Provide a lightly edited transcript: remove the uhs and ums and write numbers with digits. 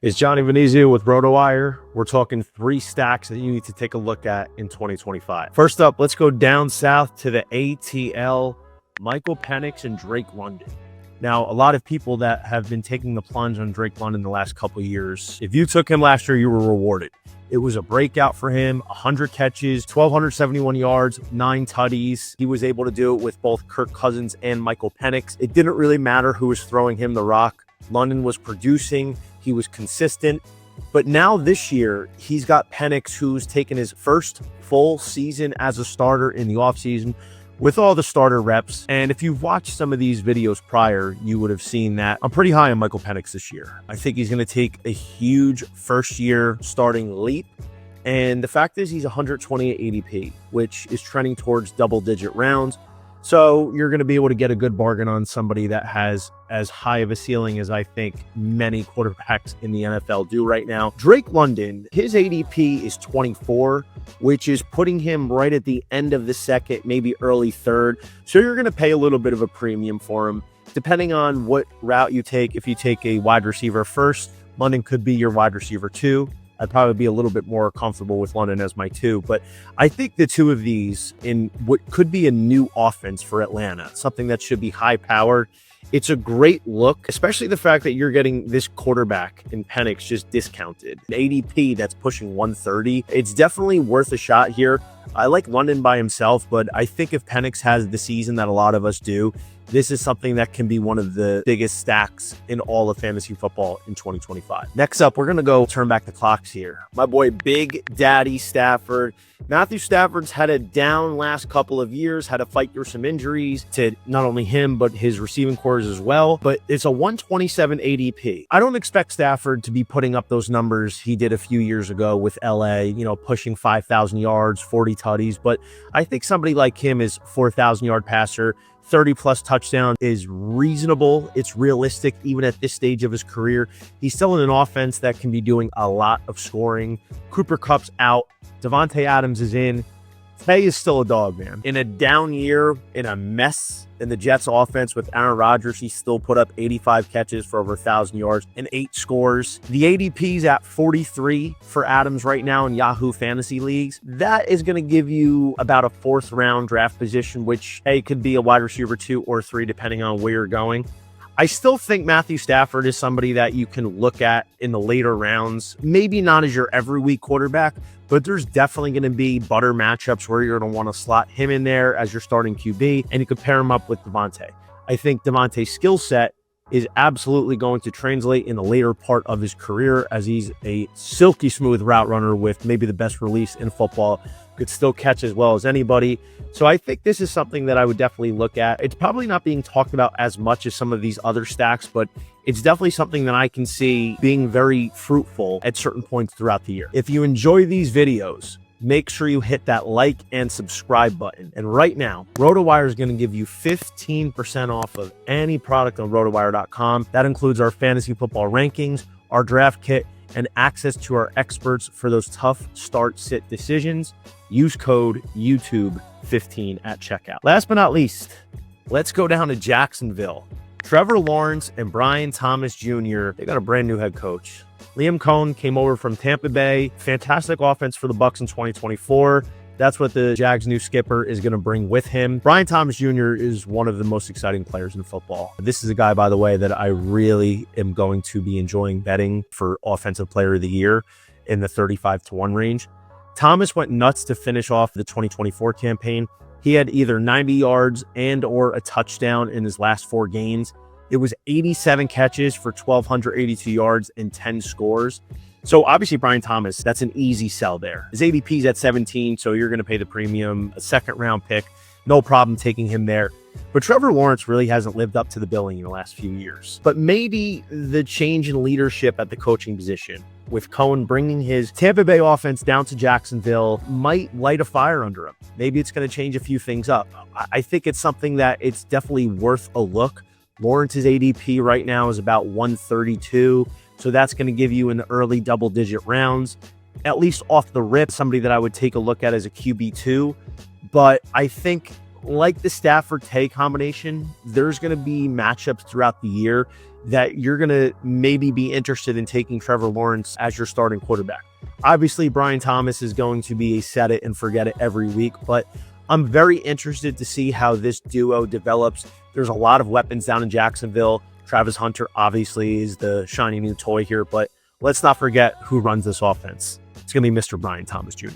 It's Johnny Venezia with RotoWire. We're talking 3 stacks that you need to take a look at in 2025. First up, let's go down south to the ATL, Michael Penix and Drake London. Now, a lot of people that have been taking the plunge on Drake London the last couple of years, if you took him last year, you were rewarded. It was a breakout for him, 100 catches, 1,271 yards, 9 tutties. He was able to do it with both Kirk Cousins and Michael Penix. It didn't really matter who was throwing him the rock. London was producing. He was consistent. But now this year, he's got Penix, who's taken his first full season as a starter in the offseason with all the starter reps. And if you've watched some of these videos prior, you would have seen that I'm pretty high on Michael Penix this year. I think he's going to take a huge first-year starting leap. And the fact is he's 120 at ADP, which is trending towards double-digit rounds. So you're going to be able to get a good bargain on somebody that has as high of a ceiling as I think many quarterbacks in the NFL do right now. Drake London, his ADP is 24, which is putting him right at the end of the second, maybe early third. So you're going to pay a little bit of a premium for him, depending on what route you take. If you take a wide receiver first, London could be your wide receiver 2. I'd probably be a little bit more comfortable with London as my 2, but I think the 2 of these in what could be a new offense for Atlanta, something that should be high powered. It's a great look, especially the fact that you're getting this quarterback in Penix just discounted. An ADP that's pushing 130. It's definitely worth a shot here. I like London by himself, but I think if Penix has the season that a lot of us do, this is something that can be one of the biggest stacks in all of fantasy football in 2025. Next up, we're going to go turn back the clocks here. My boy, Big Daddy Stafford. Matthew Stafford's had a down last couple of years, had to fight through some injuries to not only him, but his receiving cores as well. But it's a 127 ADP. I don't expect Stafford to be putting up those numbers he did a few years ago with LA, pushing 5,000 yards, 40 tutties. But I think somebody like him is 4,000 yard passer. 30-plus touchdown is reasonable. It's realistic even at this stage of his career. He's still in an offense that can be doing a lot of scoring. Cooper Kupp's out. Davante Adams is in. Tay is still a dog, man. In a down year, in a mess in the Jets offense with Aaron Rodgers, he still put up 85 catches for over 1,000 yards and 8 scores. The ADP's at 43 for Adams right now in Yahoo Fantasy Leagues. That is going to give you about a 4th round draft position, which could be a wide receiver 2 or 3, depending on where you're going. I still think Matthew Stafford is somebody that you can look at in the later rounds. Maybe not as your every week quarterback, but there's definitely going to be butter matchups where you're going to want to slot him in there as your starting QB, and you could pair him up with Davante. I think Davante's skill set is absolutely going to translate in the later part of his career, as he's a silky smooth route runner with maybe the best release in football, could still catch as well as anybody. So I think this is something that I would definitely look at. It's probably not being talked about as much as some of these other stacks, but it's definitely something that I can see being very fruitful at certain points throughout the year. If you enjoy these videos, make sure you hit that like and subscribe button. And right now, RotoWire is going to give you 15% off of any product on RotoWire.com. That includes our fantasy football rankings, our draft kit, and access to our experts for those tough start-sit decisions. Use code YouTube15 at checkout. Last but not least, let's go down to Jacksonville. Trevor Lawrence and Brian Thomas Jr., they got a brand new head coach. Liam Cohen came over from Tampa Bay. Fantastic offense for the Bucs in 2024. That's what the Jags' new skipper is going to bring with him. Brian Thomas Jr. is one of the most exciting players in football. This is a guy, by the way, that I really am going to be enjoying betting for Offensive Player of the Year in the 35-1 range. Thomas went nuts to finish off the 2024 campaign. He had either 90 yards and or a touchdown in his last 4 games. It was 87 catches for 1,282 yards and 10 scores. So obviously Brian Thomas, that's an easy sell there. His ADP's at 17, so you're going to pay the premium, a 2nd round pick. No problem taking him there. But Trevor Lawrence really hasn't lived up to the billing in the last few years. But maybe the change in leadership at the coaching position, with Cohen bringing his Tampa Bay offense down to Jacksonville, might light a fire under him. Maybe it's going to change a few things up. I think it's something that it's definitely worth a look. Lawrence's ADP right now is about 132. So that's going to give you in early double-digit rounds. At least off the rip, somebody that I would take a look at as a QB2. But I think, like the Stafford-Tay combination, there's going to be matchups throughout the year. that you're going to maybe be interested in taking Trevor Lawrence as your starting quarterback. Obviously, Brian Thomas is going to be a set it and forget it every week, but I'm very interested to see how this duo develops. There's a lot of weapons down in Jacksonville. Travis Hunter obviously is the shiny new toy here, but let's not forget who runs this offense. It's going to be Mr. Brian Thomas Jr.